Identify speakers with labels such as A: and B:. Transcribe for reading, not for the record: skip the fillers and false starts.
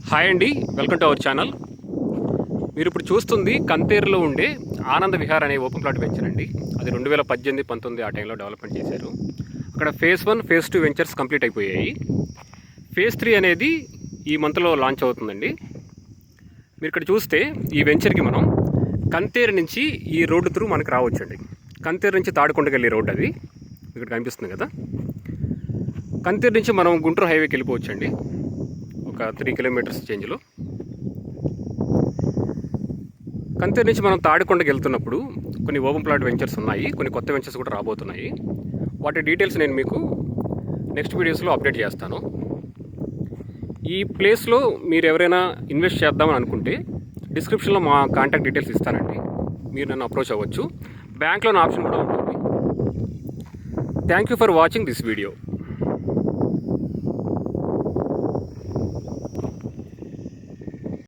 A: Hi అండి, welcome to our channel. మీరు ఇప్పుడు చూస్తుంది కంతేరులో ఉండే ఆనంద విహార్ అనే ఓపెన్ ప్లాట్ వెంచర్ అండి. అది 2018-19 ఆ టైంలో డెవలప్మెంట్ చేశారు. అక్కడ ఫేజ్ 1, ఫేజ్ 2 వెంచర్స్ కంప్లీట్ అయిపోయాయి. ఫేజ్ 3 అనేది ఈ మంత్లో లాంచ్ అవుతుందండి. మీరు ఇక్కడ చూస్తే ఈ వెంచర్కి మనం కంతేరు నుంచి ఈ రోడ్డు త్రూ మనకు రావచ్చండి. కంతేరు నుంచి తాడికొండకి వెళ్ళే రోడ్డు అది ఇక్కడ కనిపిస్తుంది కదా. కంతేరు నుంచి మనం గుంటూరు హైవేకి వెళ్ళిపోవచ్చండి, ఒక 3 కిలోమీటర్స్ చేంజ్లో. కంతేరు నుంచి మనం తాడికొండకి వెళ్తున్నప్పుడు కొన్ని ఓపెన్ ప్లాట్ వెంచర్స్ ఉన్నాయి, కొన్ని కొత్త వెంచర్స్ కూడా రాబోతున్నాయి. వాటి డీటెయిల్స్ నేను మీకు నెక్స్ట్ వీడియోస్లో అప్డేట్ చేస్తాను. ఈ ప్లేస్లో మీరు ఎవరైనా ఇన్వెస్ట్ చేద్దామని అనుకుంటే డిస్క్రిప్షన్లో మా కాంటాక్ట్ డీటెయిల్స్ ఇస్తానండి, మీరు నన్ను అప్రోచ్ అవ్వచ్చు. బ్యాంక్ లోన్ ఆప్షన్ కూడా ఉంటుంది. Thank you for watching this video.